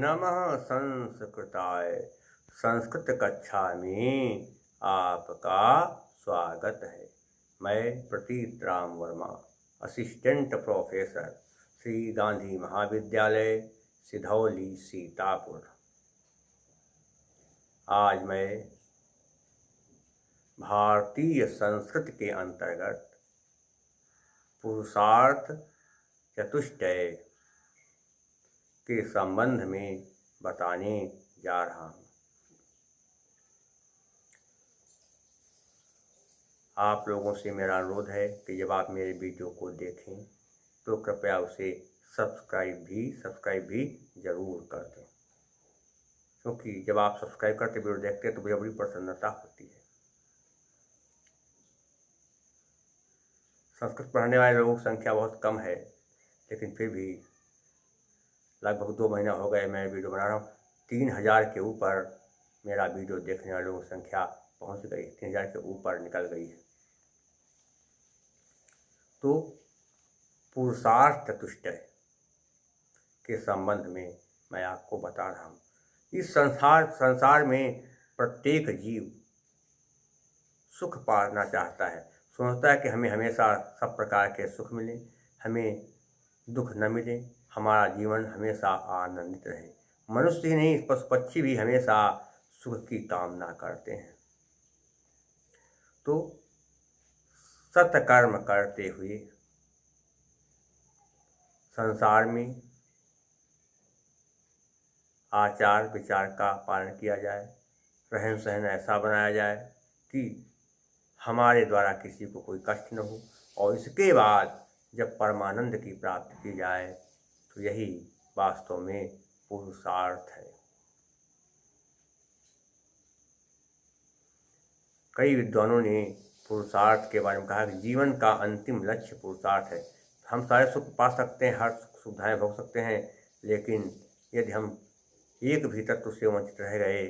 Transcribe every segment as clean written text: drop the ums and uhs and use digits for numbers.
नमः संस्कृताय। संस्कृत कक्षा में आपका स्वागत है। मैं प्रतीत राम वर्मा, असिस्टेंट प्रोफेसर, श्री गांधी महाविद्यालय, सिधौली, सीतापुर। आज मैं भारतीय संस्कृति के अंतर्गत पुरुषार्थ चतुष्टय के संबंध में बताने जा रहा हूँ। आप लोगों से मेरा अनुरोध है कि जब आप मेरे वीडियो को देखें तो कृपया उसे सब्सक्राइब भी ज़रूर कर दें, क्योंकि जब आप सब्सक्राइब करते वीडियो देखते हैं तो मुझे बड़ी प्रसन्नता होती है। संस्कृत पढ़ने वाले लोगों की संख्या बहुत कम है, लेकिन फिर भी लगभग 2 महीना हो गए मैं वीडियो बना रहा हूँ। 3000 के ऊपर मेरा वीडियो देखने वाले लोगों की संख्या पहुँच गई, 3000 के ऊपर निकल गई है। तो पुरुषार्थ चतुष्टय के संबंध में मैं आपको बता रहा हूँ। इस संसार में प्रत्येक जीव सुख पाना चाहता है, सोचता है कि हमें हमेशा सब प्रकार के सुख मिले, हमें दुख न मिले, हमारा जीवन हमेशा आनंदित रहे। मनुष्य ही नहीं, पशु पक्षी भी हमेशा सुख की कामना करते हैं। तो सत्कर्म करते हुए संसार में आचार विचार का पालन किया जाए, रहन सहन ऐसा बनाया जाए कि हमारे द्वारा किसी को कोई कष्ट न हो, और इसके बाद जब परमानंद की प्राप्ति की जाए तो यही वास्तव में पुरुषार्थ है। कई विद्वानों ने पुरुषार्थ के बारे में कहा कि जीवन का अंतिम लक्ष्य पुरुषार्थ है। हम सारे सुख पा सकते हैं, हर सुविधाएं भोग सकते हैं, लेकिन यदि हम एक भी तत्व से वंचित रह गए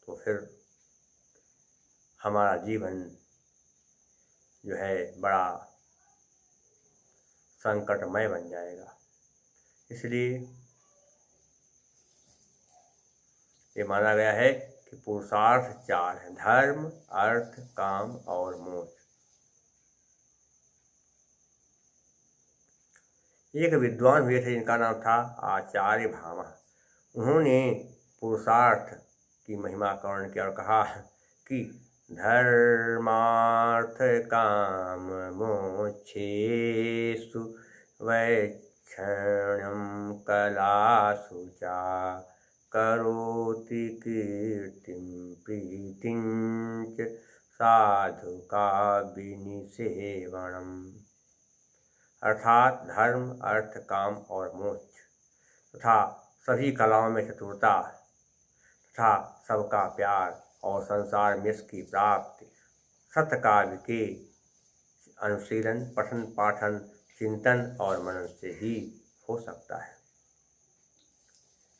तो फिर हमारा जीवन जो है बड़ा संकटमय बन जाएगा। इसलिए ये माना गया है कि पुरुषार्थ 4 हैं: धर्म, अर्थ, काम और मोक्ष। एक विद्वान हुए थे जिनका नाम था आचार्य भामा। उन्होंने पुरुषार्थ की महिमा का वर्णन किया और कहा कि धर्मार्थ काम मोक्षेषु वैक्षण्यं कलासु च करोति कीर्तिं प्रीतिं च साधुका विनिसेवनम्। अर्थात धर्म, अर्थ, काम और मोक्ष तथा सभी कलाओं में चतुरता तथा सबका प्यार और संसार में इसकी प्राप्ति सत्कार्य के अनुशीलन, पठन पाठन, चिंतन और मनन से ही हो सकता है।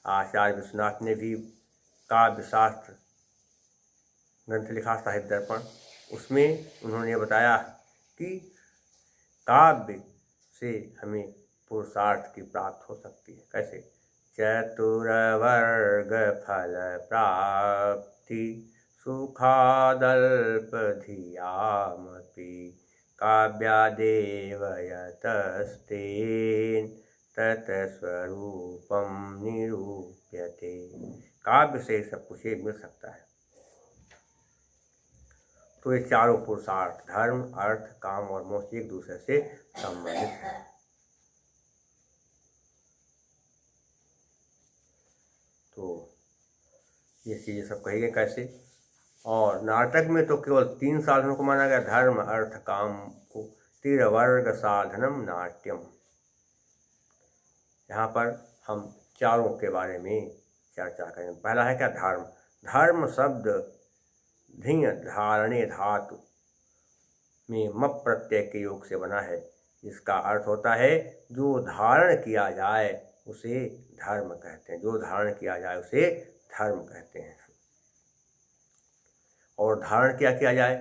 आचार्य विश्वनाथ ने भी काव्य शास्त्र ग्रंथ लिखा, साहित्य दर्पण। उसमें उन्होंने बताया कि काव्य से हमें पुरुषार्थ की प्राप्ति हो सकती है। कैसे? चतुर्वर्ग फल प्राप्ति सुखादल्प धियामपि काव्यादेव यतस्तेन तत्स्वरूपं निरूप्यते। काव्य से सब कुछ मिल सकता है। तो ये चारों पुरुषार्थ धर्म, अर्थ, काम और मोक्ष एक दूसरे से संबंधित है। तो ये चीज़ें सब कही गई कैसे? और नाटक में तो केवल 3 साधनों को माना गया: धर्म, अर्थ, काम को। त्रिवर्ग साधनम नाट्यम। यहाँ पर हम चारों के बारे में चर्चा करें। पहला है क्या? धर्म। धर्म शब्द धिय धारणे धातु में मप प्रत्यय के योग से बना है, जिसका अर्थ होता है जो धारण किया जाए उसे धर्म कहते हैं। जो धारण किया जाए उसे धर्म कहते हैं। और धारण क्या किया जाए?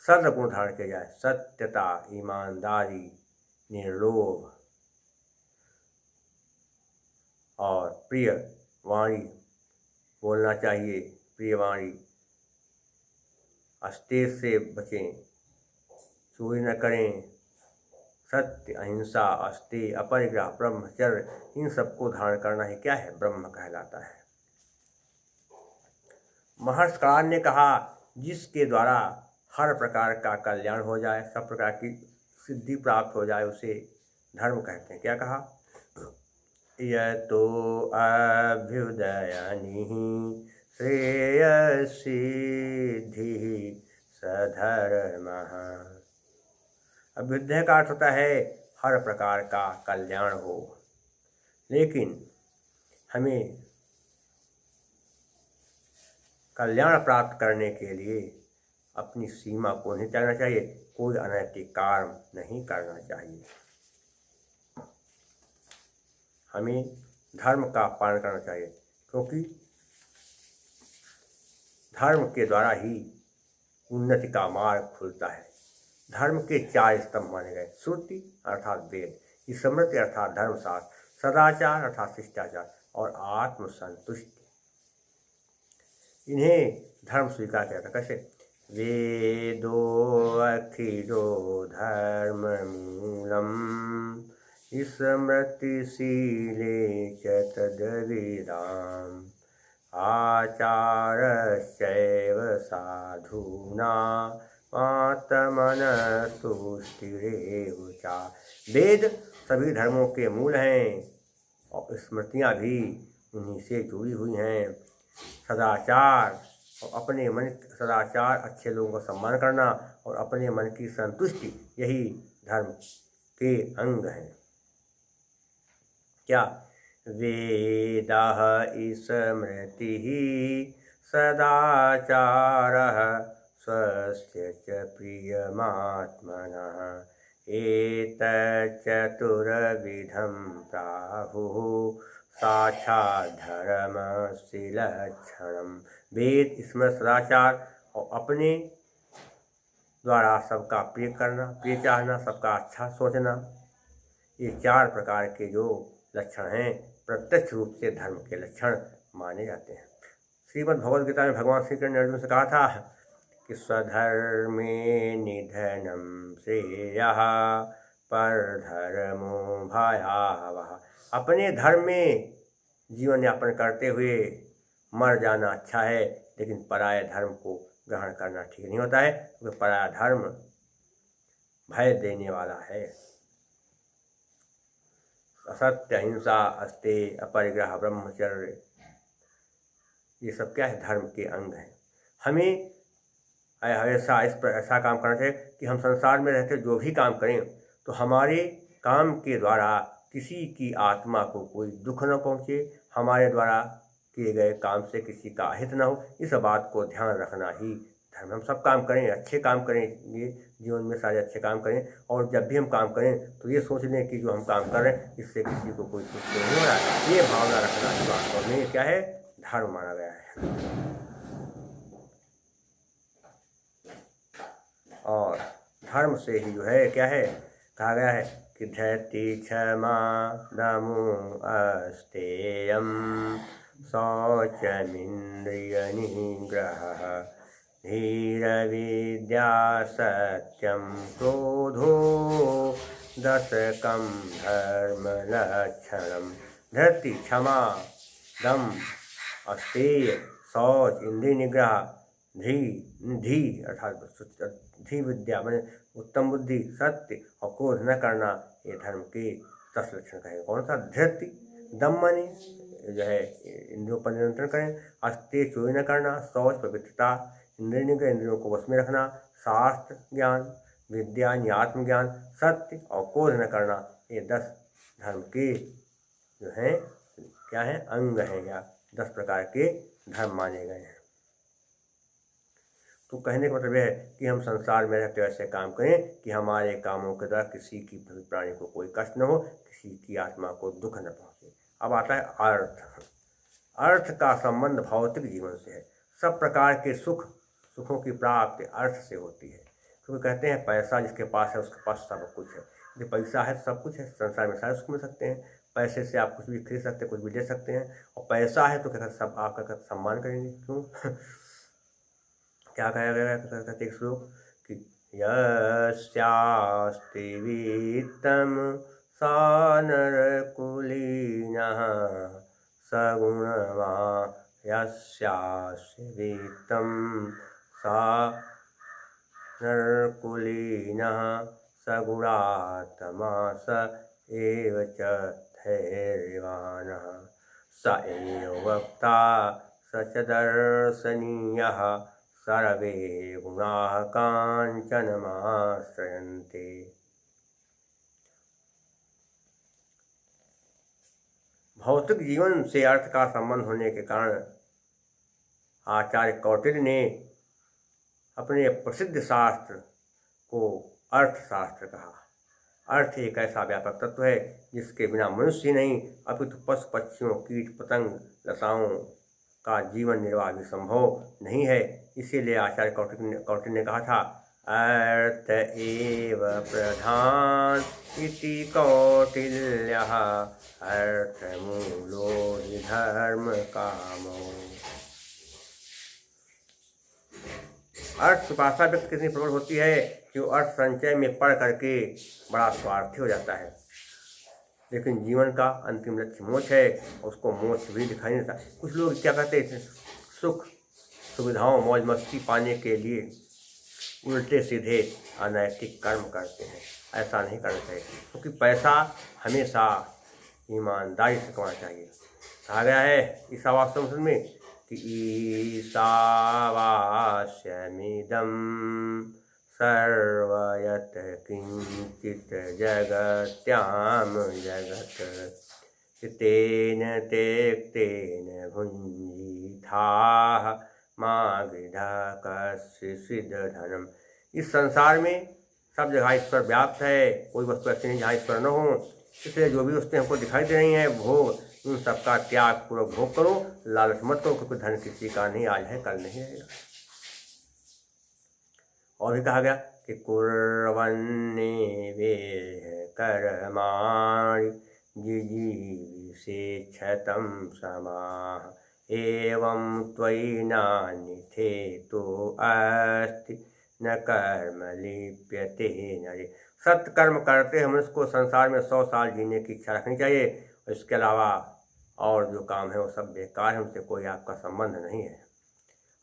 सद्गुण धारण किया जाए: सत्यता, ईमानदारी, निर्लोभ और प्रिय वाणी बोलना चाहिए, प्रिय वाणी। अस्तेज से बचें, चोरी न करें, सत्य, अहिंसा, अस्तेय, अपरिग्रह, ब्रह्मचर्य, इन सबको धारण करना ही क्या है, ब्रह्म कहलाता है। महर्षि कणाद ने कहा, जिसके द्वारा हर प्रकार का कल्याण हो जाए, सब प्रकार की सिद्धि प्राप्त हो जाए, उसे धर्म कहते हैं। क्या कहा, यतो अभ्युदयनिः श्रेयसिद्धिः सधर्मः। अभ्युदय का अर्थ होता है हर प्रकार का कल्याण हो, लेकिन हमें कल्याण प्राप्त करने के लिए अपनी सीमा को नहीं त्यागना चाहिए, कोई अनैतिक कार्य नहीं करना चाहिए। हमें धर्म का पालन करना चाहिए, क्योंकि धर्म के द्वारा ही उन्नति का मार्ग खुलता है। धर्म के 4 स्तंभ माने गए, श्रुति अर्थात वेद, स्मृति अर्थात धर्मशास्त्र, सदाचार अर्थात शिष्टाचार और आत्मसंतुष्टि। इन्हें धर्म स्वीकार किया था। कैसे, वेदो अखिलो धर्म मूलम स्मृतिशीले च तद्विदाम् आचारश्चैव साधूनाम् आत्मनस्तुष्टिरेव च। वेद सभी धर्मों के मूल हैं और स्मृतियाँ भी उन्हीं से जुड़ी हुई हैं। सदाचार और अपने मन, सदाचार अच्छे लोगों का सम्मान करना और अपने मन की संतुष्टि, यही धर्म के अंग हैं। क्या, वेदाः स्मृतिः सदाचारः स्वस्य च प्रियमात्मनः एतच्चतुर्विधं प्राहुः साक्षात् धर्मस्य लक्षणम्। वेद, स्मृति, सदाचार और अपने द्वारा सबका प्रिय करना, प्रिय चाहना, सबका अच्छा सोचना, ये 4 प्रकार के जो लक्षण हैं प्रत्यक्ष रूप से धर्म के लक्षण माने जाते हैं। श्रीमद् भगवद गीता में भगवान श्री कृष्ण ने अर्जुन से कहा था कि स्वधर्मे निधनम श्रेयः परधर्मो भयावह। अपने धर्म में जीवन यापन करते हुए मर जाना अच्छा है, लेकिन पराये धर्म को ग्रहण करना ठीक नहीं होता है, क्योंकि पराया धर्म भय देने वाला है। असत्य, अहिंसा, अस्तेय, अपरिग्रह, ब्रह्मचर्य, ये सब क्या है, धर्म के अंग हैं। हमें ऐसा काम करना चाहिए कि हम संसार में रहते जो भी काम करें तो हमारे काम के द्वारा किसी की आत्मा को कोई दुख न पहुँचे, हमारे द्वारा किए गए काम से किसी का अहित न हो, इस बात को ध्यान रखना ही धर्म। हम सब काम करें, अच्छे काम करें, ये जीवन में सारे अच्छे काम करें, और जब भी हम काम करें तो ये सोच लें कि जो हम काम कर रहे हैं इससे किसी को कोई दुख नहीं हो रहा है। ये भावना रखना ही वास्तव में क्या है, धर्म माना गया है। और धर्म से ही जो है क्या है, कहा गया है कि धैर्य, क्षमा, दमो अस्तेयम, शौचमिन्द्रिय निग्रहः, धीरविद्या, सत्यम, क्रोधो, दशकम धर्मलक्षणम्। धैर्य, क्षमा, दम, अस्तेय, शौच, इंद्रिय निग्रह, धी अर्थात धी विद्या मैंने उत्तम बुद्धि, सत्य और क्रोध न करना, ये धर्म के 10 लक्षण कहे। कौन सा, धृति, दम माने जो है इंद्रियों पर नियंत्रण करें, अस्तेय चोरी न करना, शौच पवित्रता, इंद्रिय निग्रह इंद्रियों को वश में रखना, शास्त्र ज्ञान, विद्या आत्मज्ञान, सत्य और क्रोध न करना, ये 10 धर्म के जो हैं क्या है, अंग हैं, या 10 प्रकार के धर्म माने गए हैं। तो कहने का मतलब यह है कि हम संसार में रहते ऐसे काम करें कि हमारे कामों के द्वारा किसी की प्राणी को कोई कष्ट न हो, किसी की आत्मा को दुख न पहुँचे। अब आता है अर्थ। अर्थ का संबंध भौतिक जीवन से है। सब प्रकार के सुखों की प्राप्ति अर्थ से होती है। क्योंकि कहते हैं पैसा जिसके पास है उसके पास सब कुछ है। यदि पैसा है तो सब कुछ है, संसार में सारे सुख मिल सकते हैं। पैसे से आप कुछ भी खरीद सकते हैं, कुछ भी ले सकते हैं, और पैसा है तो क्या सब आपका सम्मान करेंगे। क्यों? क्या कहा गया कहते एक श्लोक कि यस्यास्ति वित्तं सा नरकुलीनः सगुणवान् यस्यास्ति वित्तं सा नरकुलीनः सगुणात्मा स एव च धैर्यवानः स एव वक्ता स च दर्शनीयः सर्वे गुणाः काञ्चनमाश्रयन्ते। भौतिक जीवन से अर्थ का संबंध होने के कारण आचार्य कौटिल्य ने अपने प्रसिद्ध शास्त्र को अर्थशास्त्र कहा। अर्थ एक ऐसा व्यापक तत्व है जिसके बिना मनुष्य नहीं अपितु पशु पक्षियों, कीट पतंग, लताओं का जीवन निर्वाह भी संभव नहीं है। इसीलिए आचार्य कौटिल्य ने कहा था अर्थ एव प्रधान इति कौटिल्यः अर्थमूलो धर्म कामो। अर्थ पिपासा व्यक्ति कितनी प्रबल होती है कि वो अर्थ संचय में पढ़ करके बड़ा स्वार्थी हो जाता है, लेकिन जीवन का अंतिम लक्ष्य मोक्ष है, उसको मोक्ष भी दिखाई नहीं देता। कुछ लोग क्या कहते हैं, सुख सुविधाओं मौज मस्ती पाने के लिए उल्टे सीधे अनैतिक कर्म करते हैं। ऐसा नहीं करना चाहिए, क्योंकि पैसा हमेशा ईमानदारी से कमाना चाहिए। कहा गया है ईशावास्यम में कि ईशावास्यमिदं सर्वयत किंचित जगत्याम जगत तेन तेक्तेन भुंजीथाः मा गृधा कस्यचिद् धनम। इस संसार में सब जगह ईश्वर व्याप्त है, कोई वस्तु ऐसी नहीं जहाँ ईश्वर न हो। इसलिए जो भी वस्तुएं हमको दिखाई दे रही हैं भोग, उन सबका त्याग पूर्वक भोग करो, लालच मत करो, क्योंकि धन किसी का नहीं, आज है कल नहीं रहेगा। और भी कहा गया कि कुर्वन्नेवेह कर्माणि जिजीविषेच्छतं समाः एवं त्वयि नान्यथेतो अस्ति न कर्म लिप्यते नरे। सत्कर्म करते हम इसको संसार में 100 साल जीने की इच्छा रखनी चाहिए, और इसके अलावा और जो काम है वो सब बेकार है, उनसे कोई आपका संबंध नहीं है।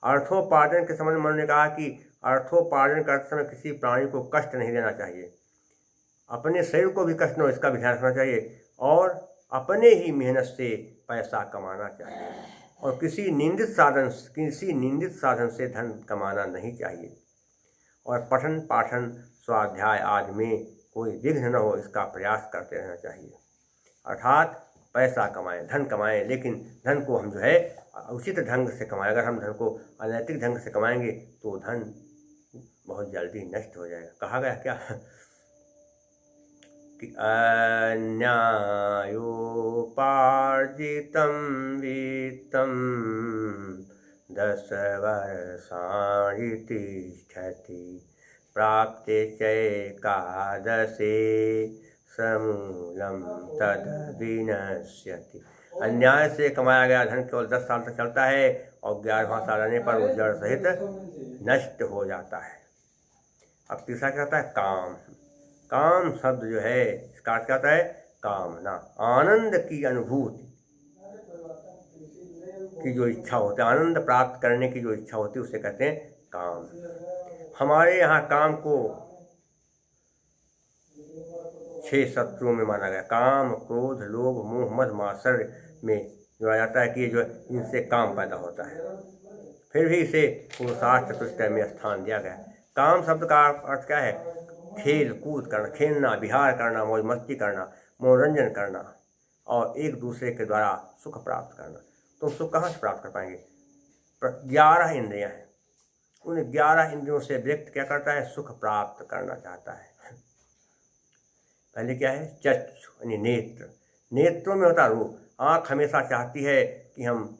अर्थोपार्जन के संबंध में उन्होंने कहा कि अर्थोपार्जन करते समय किसी प्राणी को कष्ट नहीं देना चाहिए, अपने शरीर को भी कष्ट न हो इसका भी ध्यान रखना चाहिए, और अपने ही मेहनत से पैसा कमाना चाहिए, और किसी निंदित साधन से धन कमाना नहीं चाहिए, और पठन पाठन स्वाध्याय आदि में कोई विघ्न न हो इसका प्रयास करते रहना चाहिए। अर्थात पैसा कमाएं, धन कमाएं, लेकिन धन को हम जो है उचित ढंग से कमाएं। अगर हम धन को अनैतिक ढंग से कमाएंगे तो धन बहुत जल्दी नष्ट हो जाएगा। कहा गया क्या कि अन्यायोपार्जितं वित्तं 10 वर्षाणि तिष्ठति प्राप्ते चैकादशे समूलं तद विनश्यति। अन्याय से कमाया गया धन केवल 10 साल तक चलता है, और 11वां साल आने पर वो जड़ सहित नष्ट हो जाता है। अब तीसरा क्या होता है, काम। काम शब्द जो है इसका अर्थ क्या होता है, कामना, आनंद की अनुभूति की जो इच्छा होती है, आनंद प्राप्त करने की जो इच्छा होती है उसे कहते हैं काम। हमारे यहाँ काम को 6 शत्रुओं में माना गया। काम, क्रोध, लोभ, मोह, मद, मात्सर्य में जोड़ा जाता है कि ये जो इनसे काम पैदा होता है, फिर भी इसे पुरुषार्थ चतुष्टय में स्थान दिया गया। काम शब्द का अर्थ क्या है, खेल कूद करना, खेलना, विहार करना, मौज मस्ती करना, मनोरंजन करना, और एक दूसरे के द्वारा सुख प्राप्त करना। तो सुख कहाँ से प्राप्त कर पाएंगे, 11 इंद्रियां हैं, उन 11 इंद्रियों से व्यक्ति क्या करता है, सुख प्राप्त करना चाहता है। पहले क्या है, चक्षु यानी नेत्र, नेत्रों में होता रूप। आँख हमेशा चाहती है कि हम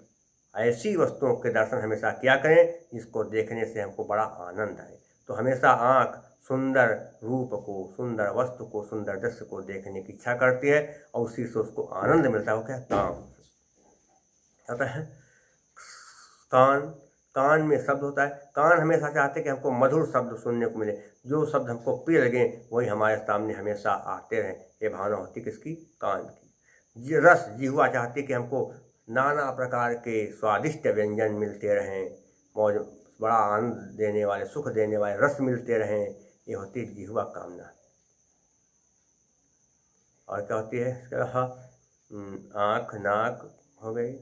ऐसी वस्तुओं के दर्शन हमेशा किया करें जिसको देखने से हमको बड़ा आनंद आए, तो हमेशा आँख सुंदर रूप को, सुंदर वस्तु को, सुंदर दृश्य को देखने की इच्छा करती है और उसी से उसको आनंद मिलता है। वो क्या है? काम होता है। कान में शब्द होता है। कान हमेशा चाहते हैं कि हमको मधुर शब्द सुनने को मिले, जो शब्द हमको प्रिय लगे वही हमारे सामने हमेशा आते रहें। ये भावना होती किसकी? कान की। रस जिह्वा चाहती कि हमको नाना प्रकार के स्वादिष्ट व्यंजन मिलते रहें, मौज बड़ा आनंद देने वाले, सुख देने वाले रस मिलते रहें। ये होती है जिह्वा कामना। और क्या होती है इसके अलावा? आँख, नाक हो गई।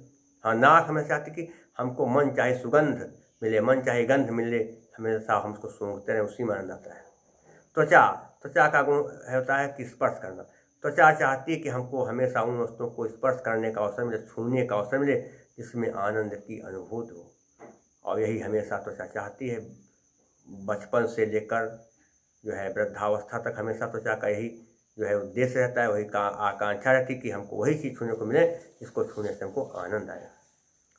हाँ, नाक हमें चाहती कि हमको मन चाहे सुगंध मिले, मन चाहे गंध मिले, हमेशा हम उसको सूंघते रहें, उसी में आनंद आता है। त्वचा का गुण होता है कि स्पर्श करना। त्वचा चाहती है कि हमको हमेशा उन वस्तुओं को स्पर्श करने का अवसर मिले, छूने का अवसर मिले, जिसमें आनंद की अनुभूति हो। और यही हमेशा त्वचा चाहती है। बचपन से लेकर जो है वृद्धावस्था तक हमेशा त्वचा का यही जो है उद्देश्य रहता है, वही आकांक्षा रहती है कि हमको वही चीज़ छूने को मिले जिसको छूने से हमको आनंद आए।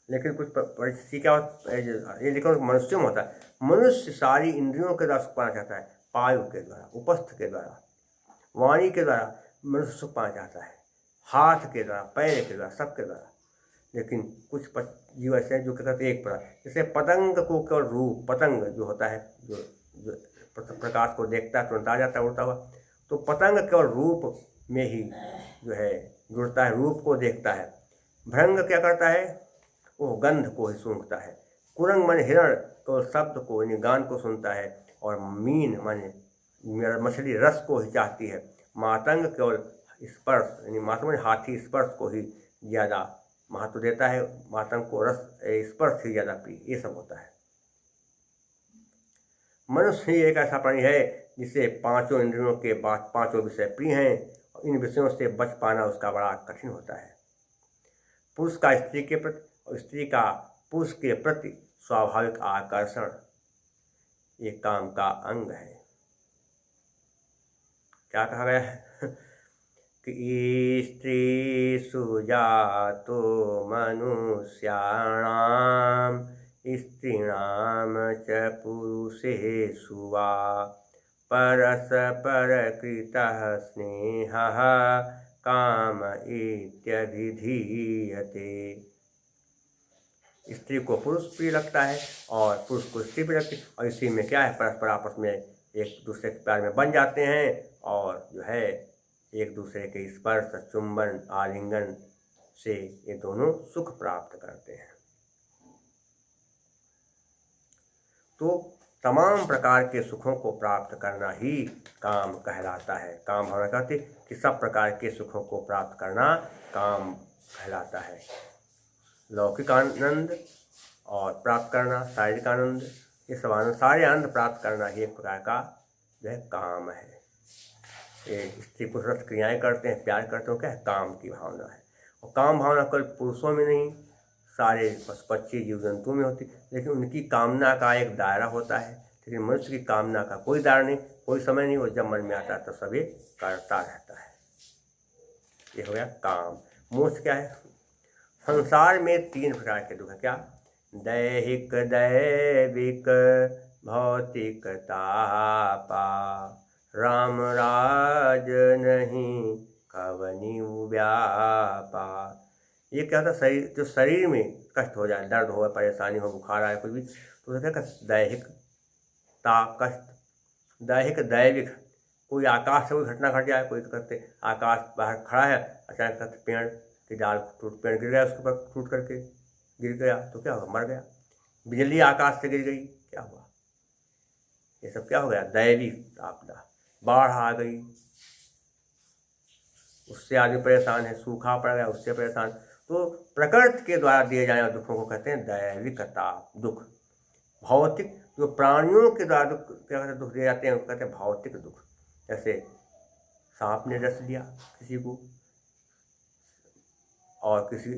लेकिन कुछ परिस्थिति क्या होता है, ये लेकिन मनुष्य में होता है। मनुष्य सारी इंद्रियों के द्वारा सुख पाना चाहता है, पायु के द्वारा, उपस्थ के द्वारा, वाणी के द्वारा मनुष्य सुख पाना चाहता है, हाथ के द्वारा, पैर के द्वारा, सबके द्वारा। लेकिन कुछ जीव ऐसे हैं जो क्या करते हैं, एक प्रकार, जैसे पतंग को केवल रूप, पतंग जो होता है जो प्रकाश को देखता है तुरंत आ जाता है उड़ता हुआ, तो पतंग केवल रूप में ही जो है जुड़ता है, रूप को देखता है। भृंग क्या करता है? वो गंध को ही सूंघता है। कुरंग माने हिरण केवल शब्द को यानी गान को सुनता है। और मीन माने मछली रस को ही चाहती है। मातंग केवल स्पर्श यानी मातंग माने हाथी स्पर्श को ही ज़्यादा महत्व देता है। मातंग को रस स्पर्श ही ज़्यादा प्रिय, ये सब होता है। मनुष्य ही एक ऐसा प्राणी है जिसे पांचों इंद्रियों के बाद पांचों विषय प्रिय हैं। इन विषयों से बच पाना उसका बड़ा कठिन होता है। पुरुष का स्त्री के प्रति और स्त्री का पुरुष के प्रति स्वाभाविक आकर्षण ये काम का अंग है। क्या कहा गया है कि स्त्री सुजातो मनुष्याणाम स्त्रीणाम च पुरुषेषु वा परस्परकृतः स्नेहः काम इत्यभिधीयते। स्त्री को पुरुष प्रिय लगता है और पुरुष को स्त्री प्रिय लगती है, और इसी में क्या है, परस्पर आपस में एक दूसरे के प्यार में बन जाते हैं और जो है एक दूसरे के स्पर्श, चुंबन, आलिंगन से ये दोनों सुख प्राप्त करते हैं। तो तमाम प्रकार के सुखों को प्राप्त करना ही काम कहलाता है। काम भावना कहते कि सब प्रकार के सुखों को प्राप्त करना काम कहलाता है। लौकिक आनंद और प्राप्त करना, शारीरिक आनंद, ये सब आनंद, सारे आनंद प्राप्त करना ही एक प्रकार का जो है काम है। ये स्त्री पुरुष क्रियाएँ करते हैं, प्यार करते हैं, क्या है, काम की भावना है। और काम भावना केवल पुरुषों में नहीं, सारे पशु पक्षी जीव जंतुओं में होती, लेकिन उनकी कामना का एक दायरा होता है। लेकिन मनुष्य की कामना का कोई दायरा नहीं, कोई समय नहीं, वो जब मन में आता है तो सभी करता रहता है। ये हो गया काम। मोक्ष क्या है? संसार में 3 प्रकार के दुख है। क्या? दैहिक, दैविक, भौतिक तापा, राम राज नहीं कवनी व्यापा। ये क्या होता है? शरीर, जो शरीर में कष्ट हो जाए, दर्द हो, परेशानी हो, बुखार आए, कुछ भी, तो उसे क्या दैहिक ताप कष्ट, दैहिक, दैविक, कोई आकाश से कोई घटना घट जाए, कोई कहते आकाश बाहर खड़ा है, अचानक कहते पेड़ की डाल टूट, पेड़ गिर गया, उसके ऊपर टूट करके गिर गया तो क्या हुआ? मर गया। बिजली आकाश से गिर गई, क्या हुआ? ये सब क्या हो गया? दैवी आपदा। बाढ़ आ गई, उससे आदमी परेशान है, सूखा पड़ गया, उससे परेशान। तो प्रकृति के द्वारा दिए जाने वाले दुखों को कहते हैं दैविक ताप, दुख। भौतिक, जो प्राणियों के द्वारा दुख, क्या कहते हैं, दुख दिए जाते हैं, उनको कहते हैं भौतिक दुख। जैसे सांप ने डस लिया किसी को, और किसी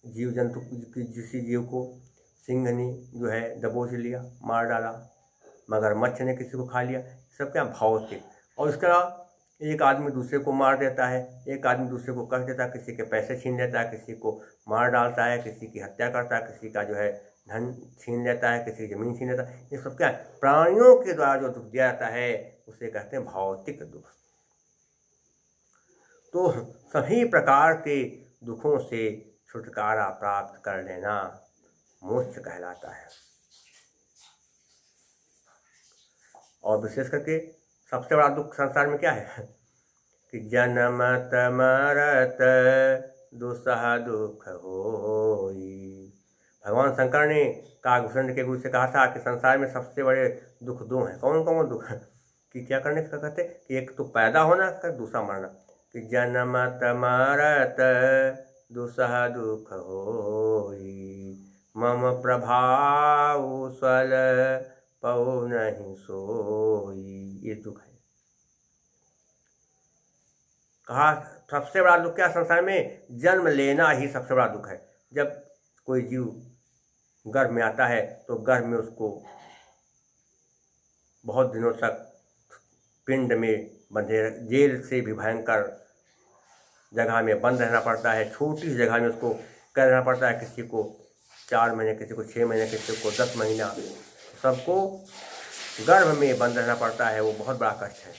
जीव जंतु, किसी जीव को सिंह ने जो है दबोच लिया, मार डाला, मगरमच्छ ने किसी को खा लिया, सब क्या भौतिक। और उसके अलावा एक आदमी दूसरे को मार देता है, एक आदमी दूसरे को कष्ट देता है, किसी के पैसे छीन लेता है, किसी को मार डालता है, किसी की हत्या करता है, किसी का जो है धन छीन लेता है, किसी की ज़मीन छीन लेता है। ये सब क्या है? प्राणियों के द्वारा जो दुख दिया जाता है उसे कहते हैं भौतिक दुख। तो सभी प्रकार के दुखों से छुटकारा प्राप्त कर लेना मोक्ष कहलाता है। और विशेष करके सबसे बड़ा दुख संसार में क्या है कि जन्मत मरत दुसह दुख होई। भगवान शंकर ने काकभूषण के गुरु से कहा था कि संसार में सबसे बड़े दुख दो हैं। कौन कौन दुख है? कि क्या करने का कहते कि एक तो पैदा होना, कर दूसरा मरना। कि जन्मत मरत दुसह दुख होई, मम प्रभाव स्वल पौ नहीं सोई। ये दुख है। कहा सबसे बड़ा दुख क्या संसार में? जन्म लेना ही सबसे बड़ा दुख है। जब कोई जीव गर्भ में आता है तो गर्भ में उसको बहुत दिनों तक पिंड में बंधे, जेल से भी भयंकर जगह में बंद रहना पड़ता है। छोटी सी जगह में उसको कर रहना पड़ता है। किसी को 4 महीने, किसी को 6 महीने, किसी को 10 महीना, सबको गर्भ में बंद रहना पड़ता है। वो बहुत बड़ा कष्ट है।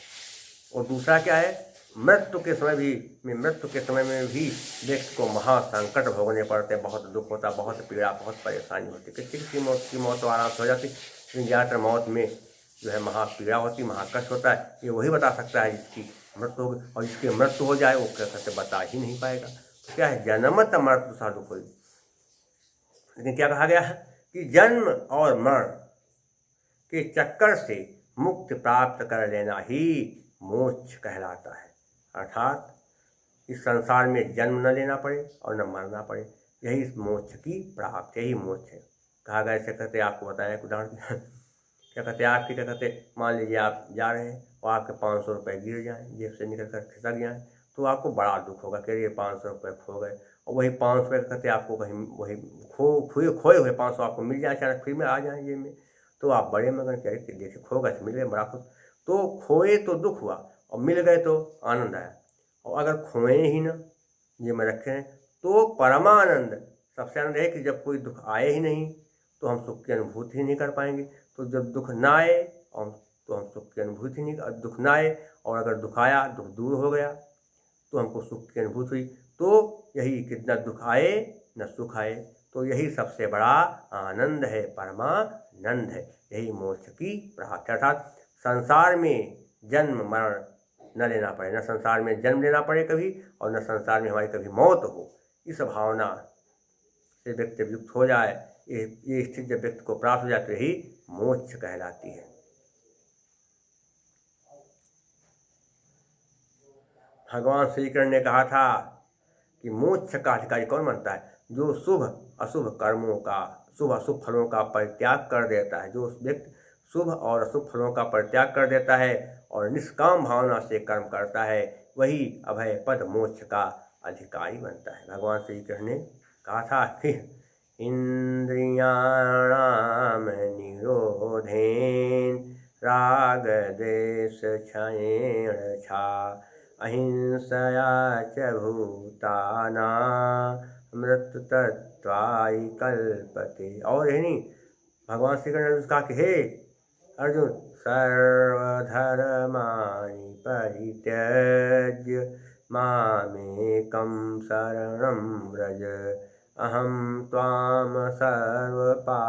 और दूसरा क्या है? मृत्यु के समय में भी व्यक्ति को महासंकट भोगने पड़ते हैं। बहुत दुख होता, बहुत पीड़ा, बहुत परेशानी होती। किसी की मौत तो आराम से हो जाती, लेकिन ज़्यादातर मौत में जो है महापीड़ा होती, महाकष्ट होता है। ये वही बता सकता है जिसकी मृत्यु होगी, और जिसकी मृत्यु हो जाए वो कैसे बता ही नहीं पाएगा। तो क्या है? जन्मत मृत्यु सा दुख होई। लेकिन क्या कहा गया है कि जन्म और मरण के चक्कर से मुक्ति प्राप्त कर लेना ही मोक्ष कहलाता है। अर्थात इस संसार में जन्म न लेना पड़े और न मरना पड़े, यही इस मोक्ष की प्राप्ति, यही मोक्ष है। कहा गया, ऐसे कहते आपको बताया एक उदाहरण क्या कहते आपके क्या कहते, मान लीजिए आप जा रहे हैं और आपके 500 रुपये गिर जाएँ, जेब से निकल कर खिसक जाएँ, तो आपको बड़ा दुख होगा कि ये 500 रुपये खो गए। और वही 500 रुपये कहते आपको कहीं वही खोए हुए 500 आपको मिल जाए, अचानक फिर में आ जाए जेब में, तो आप बड़े मगन कह रहे देखिए खो गए, मिल गए, बड़ा खुश। तो खोए तो दुख हुआ और मिल गए तो आनंद आया। और अगर खोए ही ना, ये में रखे हैं, तो परमानंद, सबसे आनंद है कि जब कोई दुख आए ही नहीं तो हम सुख की अनुभूति ही नहीं कर पाएंगे। तो जब दुख ना आए और तो हम सुख की अनुभूति नहीं, दुख ना आए और अगर दुख आया, दुख दूर हो गया तो हमको सुख की अनुभूति हुई। तो यही कितना दुख आए न सुख आए, तो यही सबसे बड़ा आनंद है, परमानंद है, यही मोक्ष की प्राप्ति। अर्थात संसार में जन्म मरण न लेना पड़े, न संसार में जन्म लेना पड़े कभी, और न संसार में हमारी कभी मौत हो। इस भावना से व्यक्ति युक्त हो जाए, ये स्थिति जब व्यक्ति को प्राप्त हो जाती है, यही मोक्ष कहलाती है। भगवान श्री कृष्ण ने कहा था कि मोक्ष का अधिकारी कौन बनता है? जो शुभ अशुभ कर्मों का, शुभ अशुभ फलों का परित्याग कर देता है। जो व्यक्ति शुभ और अशुभ फलों का परित्याग कर देता है और निष्काम भावना से कर्म करता है, वही अभय पद मोक्ष का अधिकारी बनता है। भगवान श्री कृष्ण ने कहा था कि इंद्रियाणाम निरोधेन राग द्वेष क्षयेण छा अहिंसया च भूताना मृत्यु तत्वायि कल्पते। और यही नहीं, भगवान श्री कृष्ण ने कहा कि हे अर्जुन, सर्वधर्माणि परित्यज्य मामेकं शरणं व्रज अहं त्वां सर्वपापेभ्यो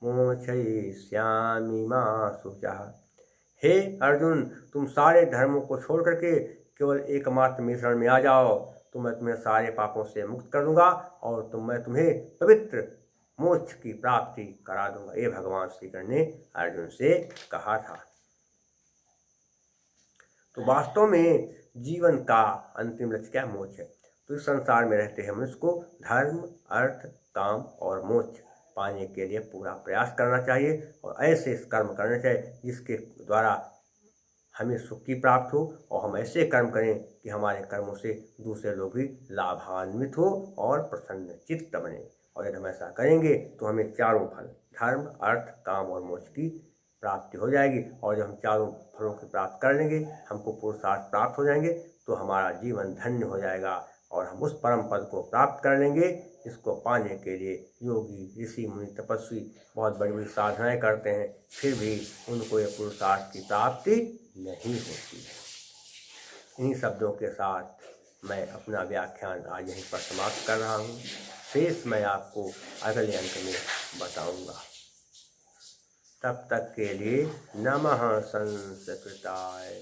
मोक्षयिष्यामि मा शुचः। हे अर्जुन, तुम सारे धर्मों को छोड़ करके केवल एकमात्र मेरे शरण में आ जाओ, तो मैं तुम्हें सारे पापों से मुक्त कर दूंगा और मैं तुम्हें पवित्र मोक्ष की प्राप्ति करा दूंगा। ये भगवान श्री कृष्ण ने अर्जुन से कहा था। तो वास्तव में जीवन का अंतिम लक्ष्य क्या? मोक्ष है। तो इस संसार में रहते हैं मनुष्य को धर्म, अर्थ, काम और मोक्ष पाने के लिए पूरा प्रयास करना चाहिए और ऐसे कर्म करने चाहिए जिसके द्वारा हमें सुख की प्राप्त हो, और हम ऐसे कर्म करें कि हमारे कर्मों से दूसरे लोग भी लाभान्वित हो और प्रसन्न चित्त बने। और यदि हम ऐसा करेंगे तो हमें चारों फल, धर्म, अर्थ, काम और मोक्ष की प्राप्ति हो जाएगी। और जब हम चारों फलों की प्राप्त कर लेंगे, हमको पुरुषार्थ प्राप्त हो जाएंगे, तो हमारा जीवन धन्य हो जाएगा और हम उस परम पद को प्राप्त कर लेंगे इसको पाने के लिए योगी ऋषि मुनि तपस्वी बहुत बड़ी बड़ी साधनाएं करते हैं, फिर भी उनको ये पुरुषार्थ की प्राप्ति नहीं होती है। इन्हीं शब्दों के साथ मैं अपना व्याख्यान आज यहीं पर समाप्त कर रहा हूँ। शेष मैं आपको अगले अंक में बताऊँगा। तब तक के लिए नमः संस्कृताय।